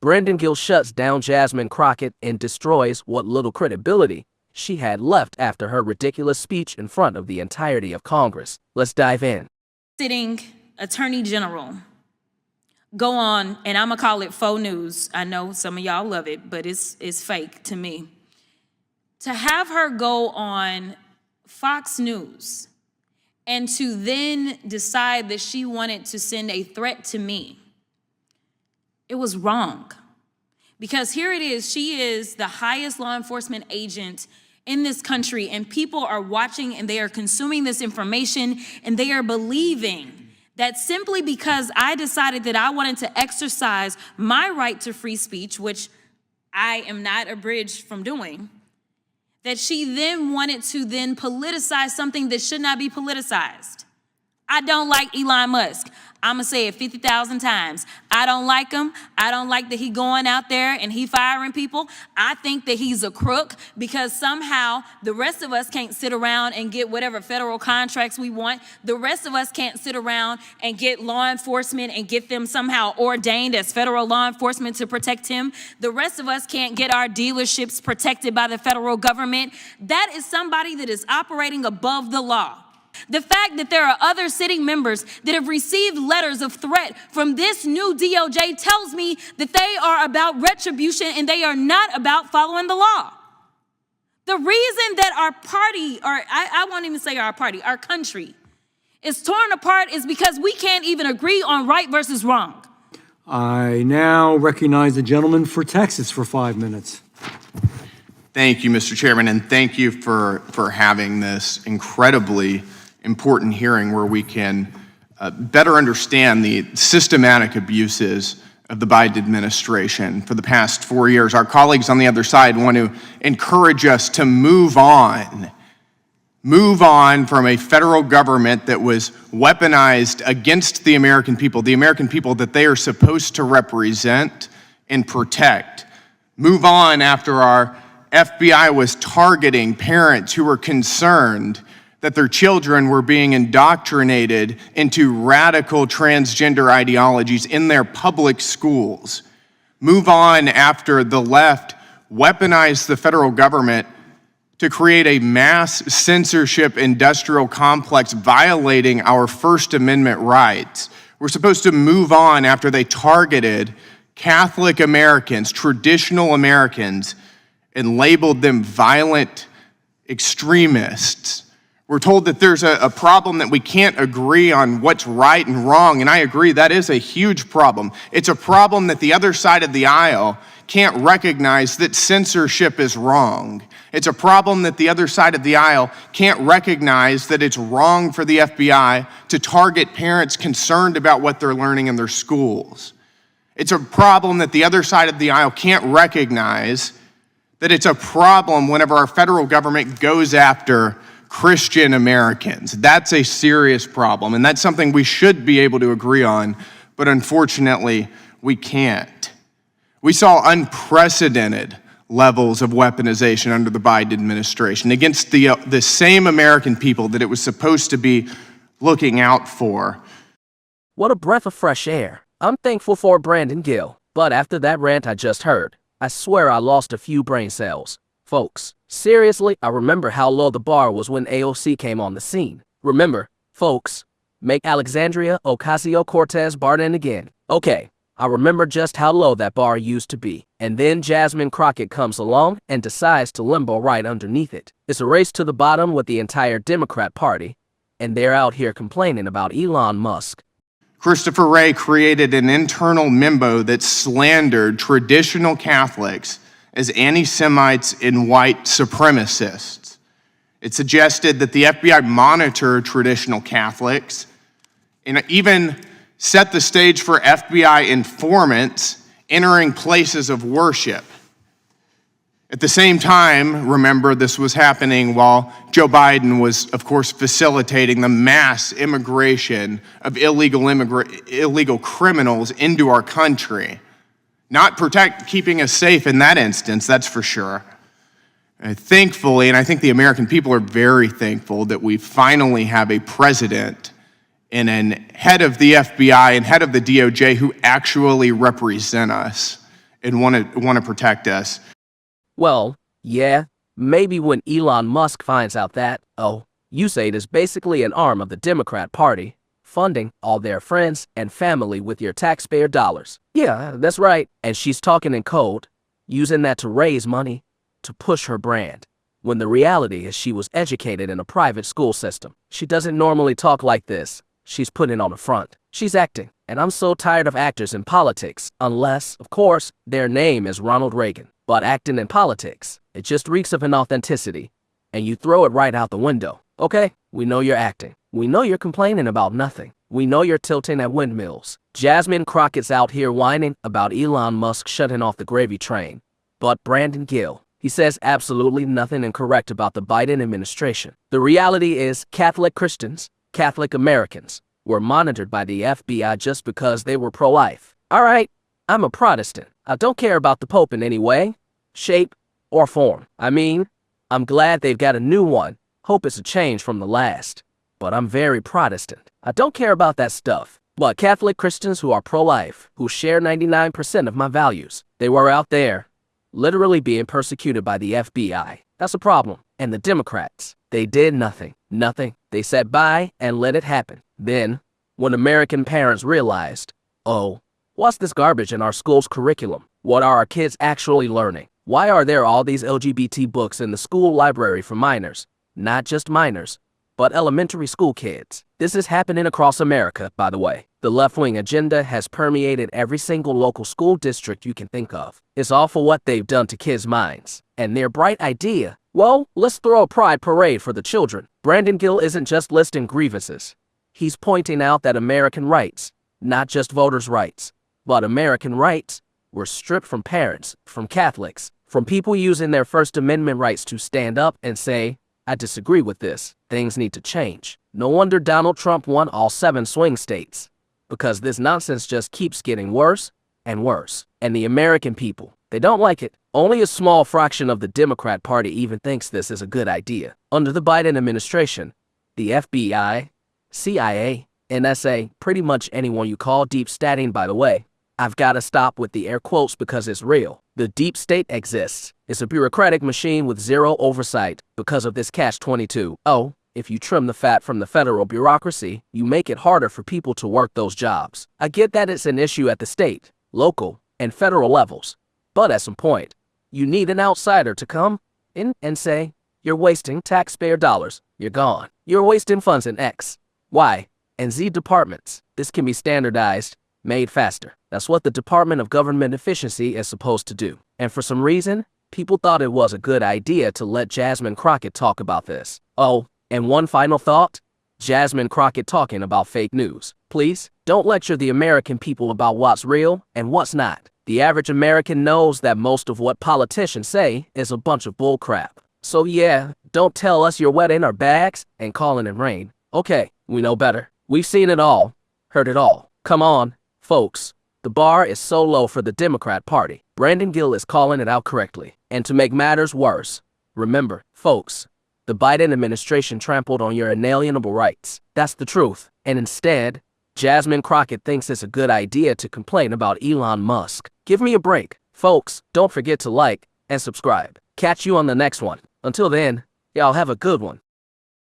Brendan Gill shuts down Jasmine Crockett and destroys what little credibility she had left after her ridiculous speech in front of the entirety of Congress. Let's dive in. Sitting Attorney General go on, and I'm gonna call it faux news. I know some of y'all love it, but it's fake to me. To have her go on Fox News and to then decide that she wanted to send a threat to me, it was wrong. Because here it is, she is the highest law enforcement agent in this country, and people are watching and they are consuming this information and they are believing that simply because I decided that I wanted to exercise my right to free speech, which I am not abridged from doing, that she then wanted to then politicize something that should not be politicized. I don't like Elon Musk. I'm gonna say it 50,000 times. I don't like him. I don't like that he going out there and he firing people. I think that he's a crook because somehow the rest of us can't sit around and get whatever federal contracts we want. The rest of us can't sit around and get law enforcement and get them somehow ordained as federal law enforcement to protect him. The rest of us can't get our dealerships protected by the federal government. That is somebody that is operating above the law. The fact that there are other sitting members that have received letters of threat from this new DOJ tells me that they are about retribution and they are not about following the law. The reason that our party, or I won't even say our party, our country is torn apart is because we can't even agree on right versus wrong. I now recognize the gentleman for Texas for 5 minutes. Thank you, Mr. Chairman, and thank you for having this incredibly important hearing where we can better understand the systematic abuses of the Biden administration for the past 4 years. Our colleagues on the other side want to encourage us to move on from a federal government that was weaponized against the American people that they are supposed to represent and protect. Move on after our FBI was targeting parents who were concerned that their children were being indoctrinated into radical transgender ideologies in their public schools. Move on after the left weaponized the federal government to create a mass censorship industrial complex violating our First Amendment rights. We're supposed to move on after they targeted Catholic Americans, traditional Americans, and labeled them violent extremists. We're told that there's a problem that we can't agree on what's right and wrong, and I agree that is a huge problem. It's a problem that the other side of the aisle can't recognize that censorship is wrong. It's a problem that the other side of the aisle can't recognize that it's wrong for the FBI to target parents concerned about what they're learning in their schools. It's a problem that the other side of the aisle can't recognize that it's a problem whenever our federal government goes after Christian Americans. That's a serious problem, and that's something we should be able to agree on, but unfortunately, we can't. We saw unprecedented levels of weaponization under the Biden administration against the same American people that it was supposed to be looking out for. What a breath of fresh air. I'm thankful for Brendan Gill, but after that rant I just heard, I swear I lost a few brain cells. Folks, seriously, I remember how low the bar was when AOC came on the scene. Remember, folks, make Alexandria Ocasio-Cortez Biden again. Okay, I remember just how low that bar used to be. And then Jasmine Crockett comes along and decides to limbo right underneath it. It's a race to the bottom with the entire Democrat Party, and they're out here complaining about Elon Musk. Christopher Wray created an internal memo that slandered traditional Catholics as anti-Semites and white supremacists. It suggested that the FBI monitor traditional Catholics and even set the stage for FBI informants entering places of worship. At the same time, remember, this was happening while Joe Biden was, of course, facilitating the mass immigration of illegal criminals into our country. Not keeping us safe in that instance, that's for sure. Thankfully, and I think the American people are very thankful that we finally have a president and a head of the FBI and head of the DOJ who actually represent us and want to protect us. Well, yeah, maybe when Elon Musk finds out that, USAID is basically an arm of the Democrat Party, funding all their friends and family with your taxpayer dollars. Yeah, that's right. And she's talking in code, using that to raise money, to push her brand. When the reality is she was educated in a private school system. She doesn't normally talk like this. She's putting on a front. She's acting. And I'm so tired of actors in politics, unless, of course, their name is Ronald Reagan. But acting in politics, it just reeks of inauthenticity. And you throw it right out the window. Okay, we know you're acting. We know you're complaining about nothing. We know you're tilting at windmills. Jasmine Crockett's out here whining about Elon Musk shutting off the gravy train. But Brandon Gill, he says absolutely nothing incorrect about the Biden administration. The reality is Catholic Christians, Catholic Americans, were monitored by the FBI just because they were pro-life. All right, I'm a Protestant. I don't care about the Pope in any way, shape, or form. I mean, I'm glad they've got a new one. Hope it's a change from the last. But I'm very Protestant. I don't care about that stuff. But Catholic Christians who are pro-life, who share 99% of my values, they were out there, literally being persecuted by the FBI. That's a problem. And the Democrats, they did nothing. Nothing. They sat by and let it happen. Then, when American parents realized, what's this garbage in our school's curriculum? What are our kids actually learning? Why are there all these LGBT books in the school library for minors? Not just minors, but elementary school kids. This is happening across America, by the way. The left-wing agenda has permeated every single local school district you can think of. It's awful what they've done to kids' minds. And their bright idea, well, let's throw a pride parade for the children. Brandon Gill isn't just listing grievances. He's pointing out that American rights, not just voters' rights, but American rights, were stripped from parents, from Catholics, from people using their First Amendment rights to stand up and say, I disagree with this. Things need to change. No wonder Donald Trump won all 7 swing states. Because this nonsense just keeps getting worse and worse. And the American people, they don't like it. Only a small fraction of the Democrat Party even thinks this is a good idea. Under the Biden administration, the FBI, CIA, NSA, pretty much anyone you call deep stating, by the way. I've got to stop with the air quotes because it's real. The deep state exists. It's a bureaucratic machine with zero oversight because of this catch-22. If you trim the fat from the federal bureaucracy, you make it harder for people to work those jobs. I get that it's an issue at the state, local, and federal levels. But at some point, you need an outsider to come in and say, you're wasting taxpayer dollars. You're gone. You're wasting funds in X, Y, and Z departments. This can be standardized, made faster. That's what the Department of Government Efficiency is supposed to do. And for some reason, people thought it was a good idea to let Jasmine Crockett talk about this. And one final thought, Jasmine Crockett talking about fake news. Please, don't lecture the American people about what's real and what's not. The average American knows that most of what politicians say is a bunch of bull crap. So yeah, don't tell us you're wetting our bags and calling it rain. Okay, we know better. We've seen it all, heard it all. Come on, folks. The bar is so low for the Democrat Party. Brandon Gill is calling it out correctly. And to make matters worse, remember, folks, the Biden administration trampled on your inalienable rights. That's the truth. And instead, Jasmine Crockett thinks it's a good idea to complain about Elon Musk. Give me a break. Folks, don't forget to like and subscribe. Catch you on the next one. Until then, y'all have a good one.